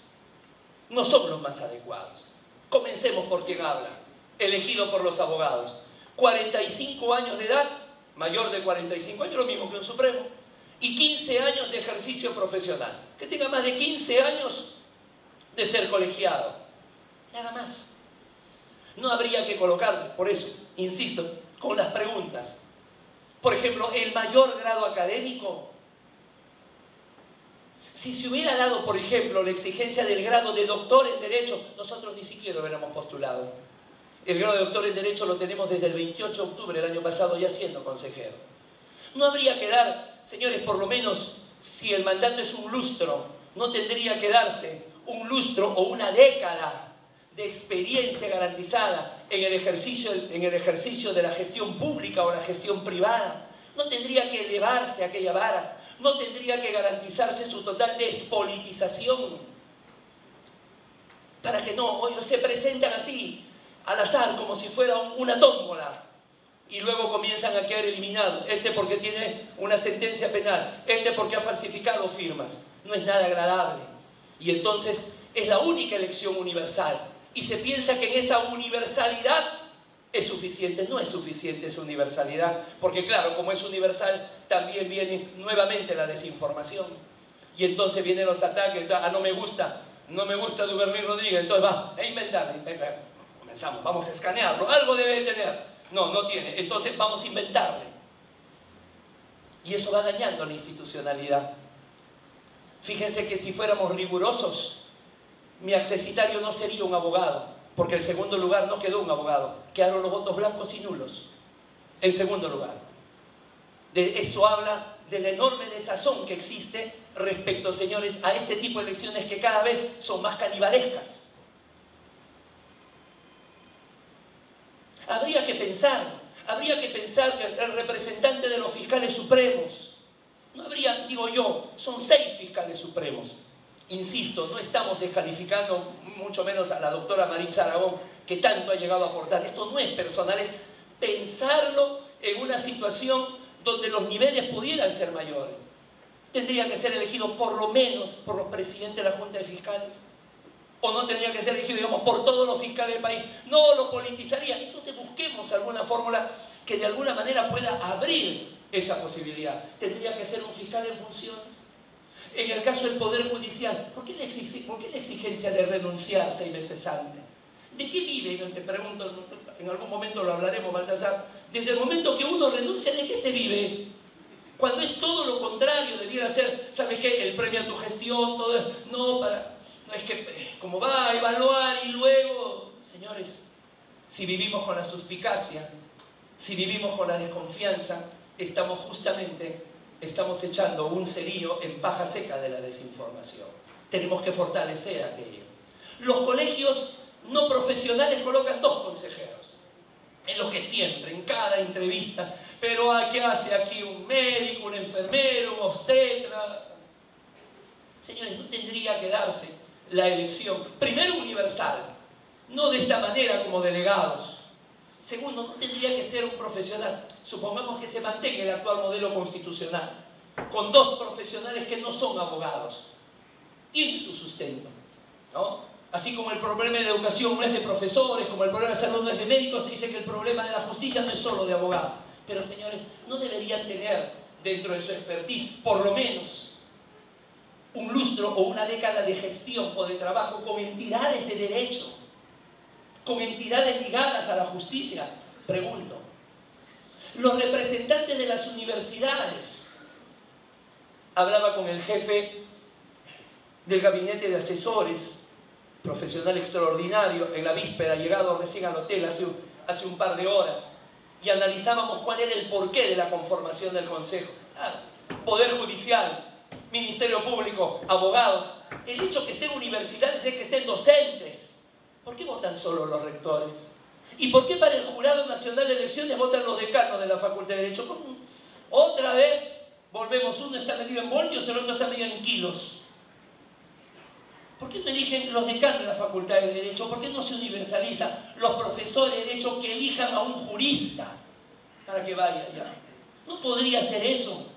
[SPEAKER 2] No son los más adecuados. Comencemos por quien habla, elegido por los abogados. 45 años de edad, mayor de 45 años, lo mismo que un supremo, y 15 años de ejercicio profesional. Que tenga más de 15 años de ser colegiado. Nada más. No habría que colocar, por eso, insisto, con las preguntas. Por ejemplo, el mayor grado académico. Si se hubiera dado, por ejemplo, la exigencia del grado de doctor en Derecho, nosotros ni siquiera hubiéramos postulado. El grado de doctor en Derecho lo tenemos desde el 28 de octubre del año pasado ya siendo consejero. No habría que dar, señores, por lo menos, si el mandato es un lustro, no tendría que darse un lustro o una década de experiencia garantizada en el ejercicio de la gestión pública o la gestión privada. No tendría que elevarse aquella vara. No tendría que garantizarse su total despolitización. Para que no, hoy se presentan así, al azar, como si fuera una tómbola. Y luego comienzan a quedar eliminados. Este porque tiene una sentencia penal. Este porque ha falsificado firmas. No es nada agradable. Y entonces es la única elección universal. Y se piensa que en esa universalidad es suficiente. No es suficiente esa universalidad. Porque claro, como es universal, también viene nuevamente la desinformación. Y entonces vienen los ataques. Ah, no me gusta Duverly Rodríguez. Entonces va a inventarle. Comenzamos, vamos a escanearlo. Algo debe de tener. No, no tiene. Entonces vamos a inventarle. Y eso va dañando la institucionalidad. Fíjense que si fuéramos rigurosos, mi accesitario no sería un abogado, porque en segundo lugar no quedó un abogado, quedaron los votos blancos y nulos. En segundo lugar. Eso habla de la enorme desazón que existe respecto, señores, a este tipo de elecciones que cada vez son más canibalescas. Habría que pensar que el representante de los fiscales supremos, no habría, digo yo, son 6 fiscales supremos. Insisto, no estamos descalificando, mucho menos a la doctora Maritza Aragón, que tanto ha llegado a aportar. Esto no es personal, es pensarlo en una situación donde los niveles pudieran ser mayores. Tendría que ser elegido por lo menos por los presidentes de la Junta de Fiscales. O no tendría que ser elegido, digamos, por todos los fiscales del país. No lo politizaría. Entonces busquemos alguna fórmula que de alguna manera pueda abrir esa posibilidad. Tendría que ser un fiscal en funciones. En el caso del Poder Judicial, ¿por qué la exigencia de renunciar 6 meses antes? ¿De qué vive? Me pregunto, en algún momento lo hablaremos, Baltasar. Desde el momento que uno renuncia, ¿de qué se vive? Cuando es todo lo contrario, debiera ser, ¿sabes qué? El premio a tu gestión, todo eso. No, es que como va a evaluar y luego, señores, si vivimos con la suspicacia, si vivimos con la desconfianza, estamos echando un cerillo en paja seca de la desinformación. Tenemos que fortalecer aquello. Los colegios no profesionales colocan 2 consejeros, en lo que siempre, en cada entrevista, pero ¿qué hace aquí un médico, un enfermero, un obstetra? Señores, no tendría que darse la elección, primero universal, no de esta manera como delegados. Segundo, no tendría que ser un profesional. Supongamos que se mantenga el actual modelo constitucional, con 2 profesionales que no son abogados. Tiene su sustento, ¿no? Así como el problema de la educación no es de profesores, como el problema de salud no es de médicos, se dice que el problema de la justicia no es solo de abogados. Pero señores, no deberían tener dentro de su expertise, por lo menos, un lustro o una década de gestión o de trabajo con entidades de derecho, con entidades ligadas a la justicia. Pregunto, los representantes de las universidades, hablaba con el jefe del gabinete de asesores, profesional extraordinario, en la víspera, llegado recién al hotel hace un par de horas, y analizábamos cuál era el porqué de la conformación del Consejo. Poder Judicial, Ministerio Público, abogados. El hecho que estén universidades es que estén docentes. ¿Por qué votan solo los rectores? ¿Y por qué para el Jurado Nacional de Elecciones votan los decanos de la Facultad de Derecho? Otra vez volvemos, uno está medido en voltios, el otro está medido en kilos. ¿Por qué no eligen los decanos de la Facultad de Derecho? ¿Por qué no se universaliza los profesores de Derecho que elijan a un jurista para que vaya allá? ¿No podría ser eso?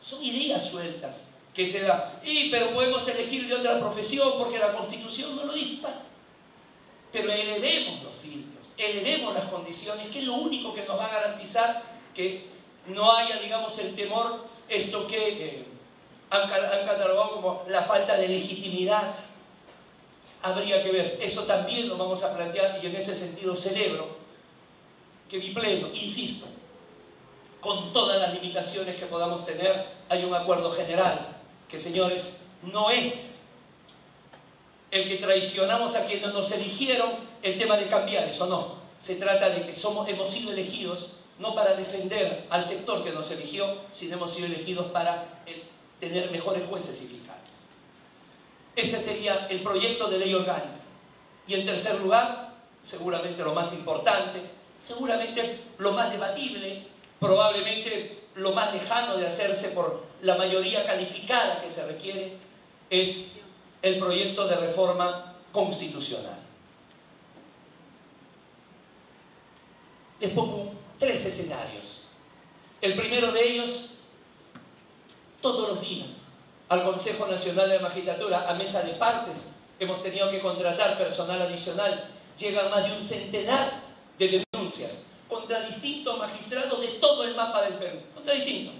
[SPEAKER 2] Son ideas sueltas que se dan. Pero podemos elegir de otra profesión porque la Constitución no lo dice. Pero elevemos los filtros, elevemos las condiciones, que es lo único que nos va a garantizar que no haya, digamos, el temor, esto que han catalogado como la falta de legitimidad. Habría que ver, eso también lo vamos a plantear, y en ese sentido celebro que mi pleno, insisto, con todas las limitaciones que podamos tener, hay un acuerdo general, que señores, no es el que traicionamos a quienes nos eligieron el tema de cambiar, eso no. Se trata de que hemos sido elegidos no para defender al sector que nos eligió, sino hemos sido elegidos para tener mejores jueces y fiscales. Ese sería el proyecto de ley orgánica. Y en tercer lugar, seguramente lo más importante, seguramente lo más debatible, probablemente lo más lejano de hacerse por la mayoría calificada que se requiere, es el proyecto de reforma constitucional. Les pongo 3 escenarios. El primero de ellos, todos los días, al Consejo Nacional de la Magistratura, a mesa de partes, hemos tenido que contratar personal adicional. Llegan más de un centenar de denuncias contra distintos magistrados de todo el mapa del Perú. Contra distintos.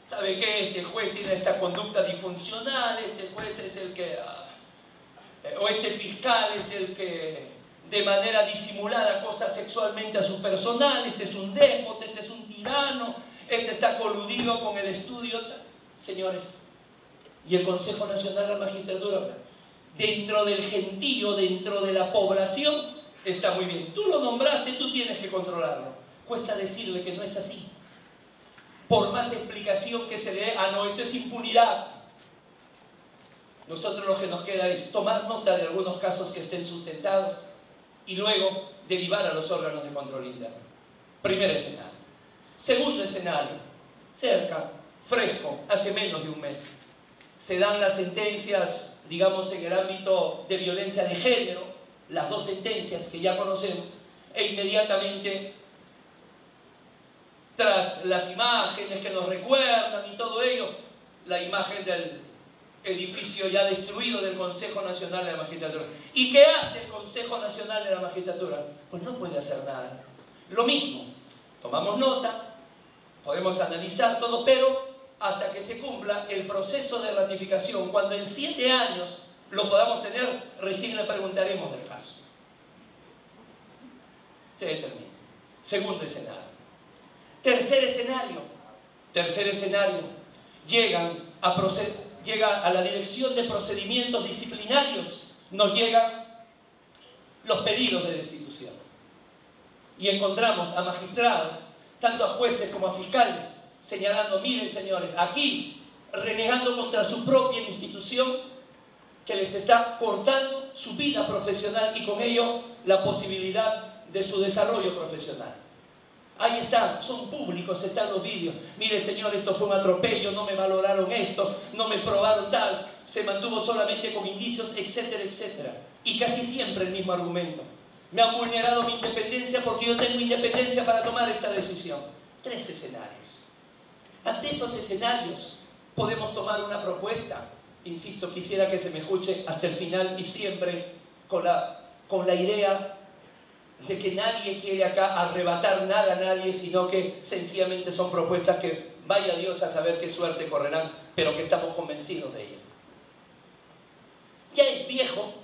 [SPEAKER 2] ¿Sabe qué? Este juez tiene esta conducta disfuncional, este juez es el que... o este fiscal es el que de manera disimulada acosa sexualmente a su personal, este es un déspota, este es un tirano, este está coludido con el estudio. Señores, y el Consejo Nacional de la Magistratura, dentro del gentío, dentro de la población, está muy bien. Tú lo nombraste, tú tienes que controlarlo. Cuesta decirle que no es así. Por más explicación que se le dé, no, esto es impunidad. Nosotros lo que nos queda es tomar nota de algunos casos que estén sustentados y luego derivar a los órganos de control interno. Primer escenario. Segundo escenario, cerca, fresco, hace menos de un mes. Se dan las sentencias, digamos, en el ámbito de violencia de género, las 2 sentencias que ya conocemos, e inmediatamente, tras las imágenes que nos recuerdan y todo ello, la imagen del edificio ya destruido del Consejo Nacional de la Magistratura. ¿Y qué hace el Consejo Nacional de la Magistratura? Pues no puede hacer nada. Lo mismo, tomamos nota, podemos analizar todo, pero hasta que se cumpla el proceso de ratificación, cuando en 7 años lo podamos tener, recién le preguntaremos del caso. Se determina. Segundo escenario. Tercer escenario. Llega a la Dirección de Procedimientos Disciplinarios, nos llegan los pedidos de destitución. Y encontramos a magistrados, tanto a jueces como a fiscales, señalando, miren señores, aquí, renegando contra su propia institución, que les está cortando su vida profesional y con ello la posibilidad de su desarrollo profesional. Ahí están, son públicos, están los vídeos. Mire señor, esto fue un atropello, no me valoraron esto, no me probaron tal, se mantuvo solamente con indicios, etcétera, etcétera. Y casi siempre el mismo argumento. Me han vulnerado mi independencia porque yo tengo independencia para tomar esta decisión. 3 escenarios. Ante esos escenarios podemos tomar una propuesta. Insisto, quisiera que se me escuche hasta el final y siempre con la idea de que nadie quiere acá arrebatar nada a nadie, sino que sencillamente son propuestas que vaya Dios a saber qué suerte correrán, pero que estamos convencidos de ello. Ya es viejo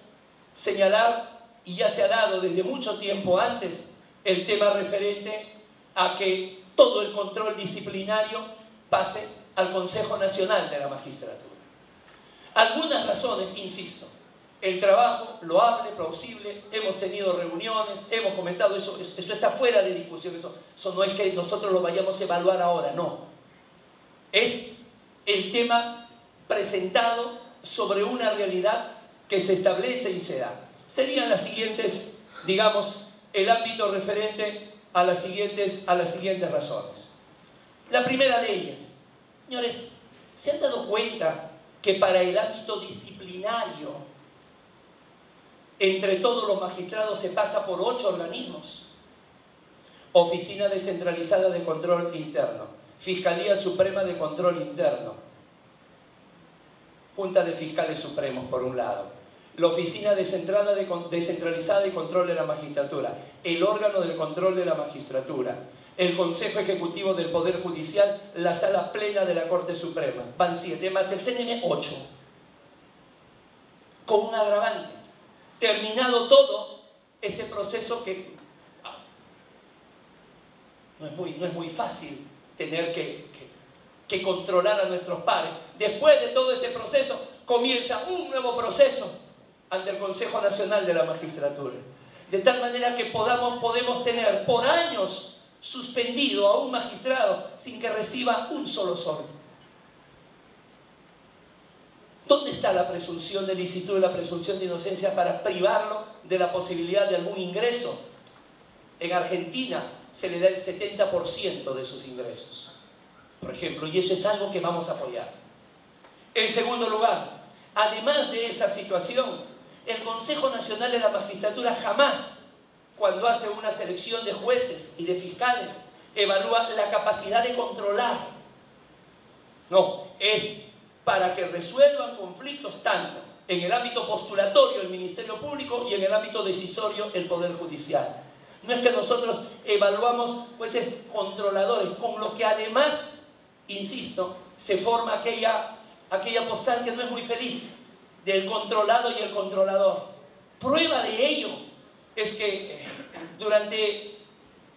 [SPEAKER 2] señalar, y ya se ha dado desde mucho tiempo antes, el tema referente a que todo el control disciplinario pase al Consejo Nacional de la Magistratura. Algunas razones, insisto, el trabajo loable, plausible, hemos tenido reuniones, hemos comentado eso está fuera de discusión, eso no es que nosotros lo vayamos a evaluar ahora, no. Es el tema presentado sobre una realidad que se establece y se da. Serían las siguientes, digamos, el ámbito referente a las siguientes razones. La primera de ellas, señores, ¿se han dado cuenta que para el ámbito disciplinario, entre todos los magistrados se pasa por 8 organismos? Oficina Descentralizada de Control Interno, Fiscalía Suprema de Control Interno, Junta de Fiscales Supremos por un lado, la Oficina Descentralizada de Control de la Magistratura, el órgano de control de la Magistratura, el Consejo Ejecutivo del Poder Judicial, la Sala Plena de la Corte Suprema. Van 7, más el CNM 8. Con un agravante. Terminado todo ese proceso que no es muy fácil tener que controlar a nuestros pares. Después de todo ese proceso, comienza un nuevo proceso ante el Consejo Nacional de la Magistratura. De tal manera que podemos tener por años suspendido a un magistrado sin que reciba un solo sol. ¿Dónde está la presunción de licitud y la presunción de inocencia para privarlo de la posibilidad de algún ingreso? En Argentina se le da el 70% de sus ingresos, por ejemplo, y eso es algo que vamos a apoyar. En segundo lugar, además de esa situación, el Consejo Nacional de la Magistratura jamás, cuando hace una selección de jueces y de fiscales, evalúa la capacidad de controlar. No, es para que resuelvan conflictos tanto en el ámbito postulatorio el Ministerio Público y en el ámbito decisorio el Poder Judicial. No es que nosotros evaluamos jueces controladores, con lo que además, insisto, se forma aquella postal que no es muy feliz, del controlado y el controlador. Prueba de ello es que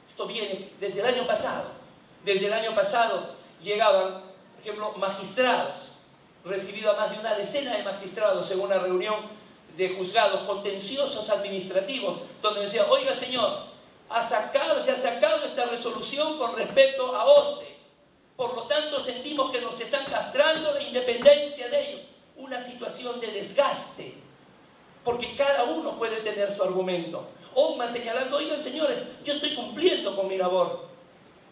[SPEAKER 2] esto viene desde el año pasado, llegaban, por ejemplo, magistrados, recibido a más de una decena de magistrados en una reunión de juzgados contenciosos administrativos, donde decía, oiga señor, se ha sacado esta resolución con respecto a OCE, por lo tanto sentimos que nos están castrando la independencia de ellos. Una situación de desgaste, porque cada uno puede tener su argumento. O van señalando, oigan señores, yo estoy cumpliendo con mi labor,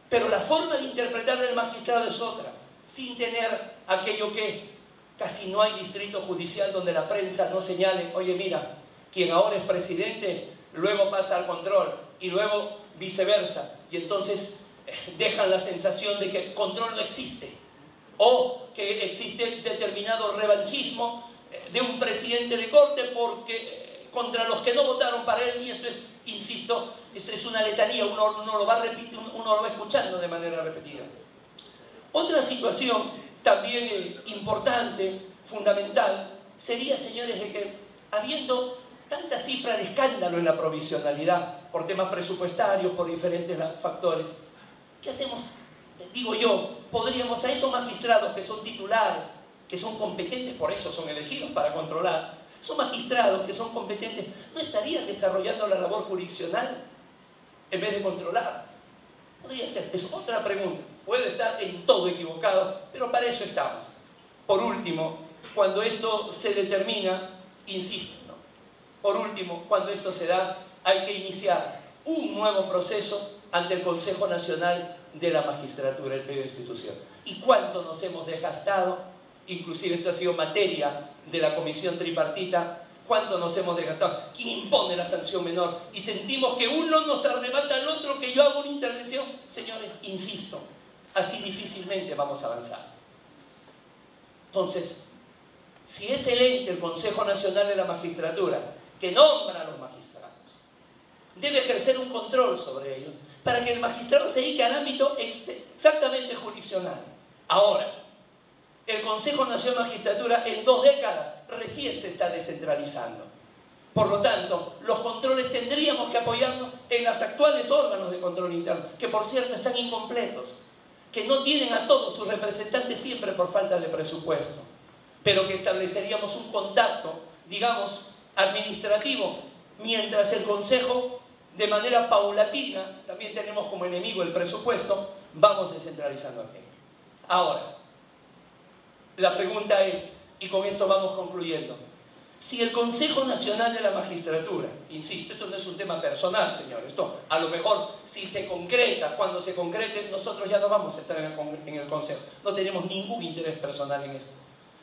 [SPEAKER 2] pero la forma de interpretar del magistrado es otra, sin tener aquello que casi no hay distrito judicial donde la prensa no señale, oye mira, quien ahora es presidente, luego pasa al control, y luego viceversa, y entonces dejan la sensación de que el control no existe, o que existe determinado revanchismo de un presidente de corte contra los que no votaron para él, y esto es, insisto, es una letanía, uno lo va escuchando de manera repetida. Otra situación también importante, fundamental, sería, señores, de que habiendo tanta cifra de escándalo en la provisionalidad, por temas presupuestarios, por diferentes factores, ¿qué hacemos? Digo yo, podríamos a esos magistrados que son titulares, que son competentes, por eso son elegidos para controlar, esos magistrados que son competentes, ¿no estarían desarrollando la labor jurisdiccional en vez de controlar? Podría ser, es otra pregunta. Puede estar en todo equivocado, pero para eso estamos. Por último, cuando esto se determina, insisto, ¿no? Por último, cuando esto se da, hay que iniciar un nuevo proceso ante el Consejo Nacional de la Magistratura, el medio de institución. ¿Y cuánto nos hemos desgastado? Inclusive esto ha sido materia de la comisión tripartita. ¿Cuánto nos hemos desgastado? ¿Quién impone la sanción menor? Y sentimos que uno nos arrebata al otro, que yo hago una intervención. Señores, insisto, así difícilmente vamos a avanzar. Entonces, si es el ente, el Consejo Nacional de la Magistratura, que nombra a los magistrados, debe ejercer un control sobre ellos, para que el magistrado se dedique al ámbito exactamente jurisdiccional. Ahora, el Consejo Nacional de Magistratura en 2 décadas recién se está descentralizando. Por lo tanto, los controles tendríamos que apoyarnos en los actuales órganos de control interno, que por cierto están incompletos, que no tienen a todos sus representantes siempre por falta de presupuesto, pero que estableceríamos un contacto, digamos, administrativo, mientras el Consejo, de manera paulatina, también tenemos como enemigo el presupuesto, vamos descentralizando aquí. Ahora, la pregunta es, y con esto vamos concluyendo, si el Consejo Nacional de la Magistratura, insisto, esto no es un tema personal, señores, esto a lo mejor si se concreta, cuando se concrete, nosotros ya no vamos a estar en el Consejo, no tenemos ningún interés personal en esto.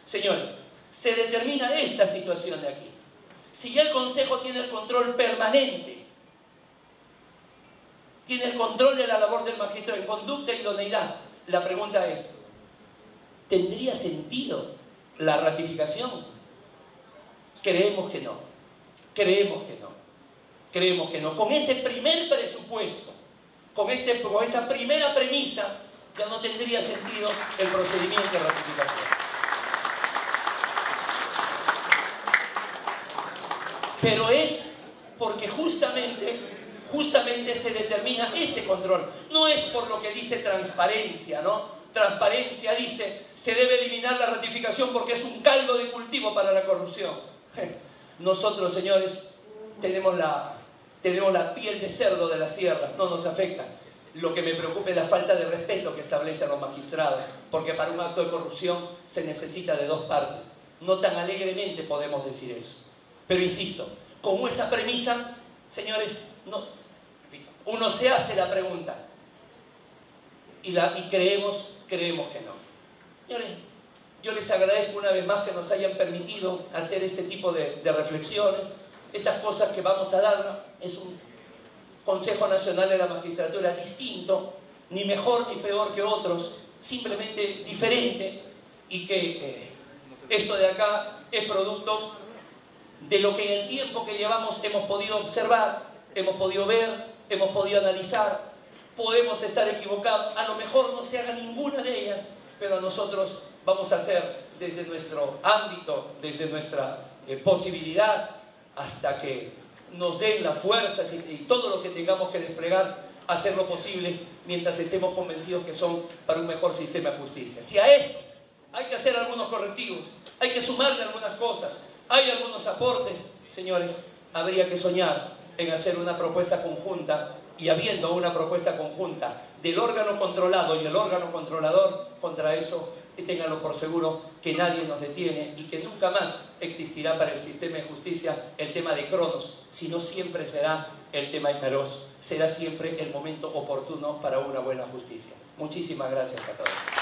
[SPEAKER 2] Señores, se determina esta situación de aquí. Si ya el Consejo tiene el control permanente, tiene el control de la labor del magistrado en conducta y idoneidad, la pregunta es, ¿tendría sentido la ratificación? Creemos que no. Creemos que no. Creemos que no. Con ese primer presupuesto, con esta primera premisa, ya no tendría sentido el procedimiento de ratificación. Pero es porque justamente justamente se determina ese control. No es por lo que dice transparencia, ¿no? Transparencia dice, se debe eliminar la ratificación porque es un caldo de cultivo para la corrupción. Nosotros, señores, tenemos la piel de cerdo de la sierra, no nos afecta. Lo que me preocupa es la falta de respeto que establecen los magistrados, porque para un acto de corrupción se necesita de dos partes. No tan alegremente podemos decir eso. Pero insisto, con esa premisa, señores, uno se hace la pregunta y creemos que no. Señores, yo les agradezco una vez más que nos hayan permitido hacer este tipo de reflexiones. Estas cosas que vamos a dar es un Consejo Nacional de la Magistratura distinto, ni mejor ni peor que otros, simplemente diferente, y que esto de acá es producto de lo que en el tiempo que llevamos hemos podido observar, hemos podido ver, hemos podido analizar. Podemos estar equivocados, a lo mejor no se haga ninguna de ellas, pero nosotros vamos a hacer desde nuestro ámbito, desde nuestra posibilidad, hasta que nos den las fuerzas y todo lo que tengamos que desplegar, hacer lo posible mientras estemos convencidos que son para un mejor sistema de justicia. Si a eso hay que hacer algunos correctivos, hay que sumarle algunas cosas, hay algunos aportes, señores, habría que soñar en hacer una propuesta conjunta, y habiendo una propuesta conjunta del órgano controlado y el órgano controlador, contra eso ténganlo por seguro que nadie nos detiene y que nunca más existirá para el sistema de justicia el tema de Cronos, sino siempre será el tema de Kairos, será siempre el momento oportuno para una buena justicia. Muchísimas gracias a todos.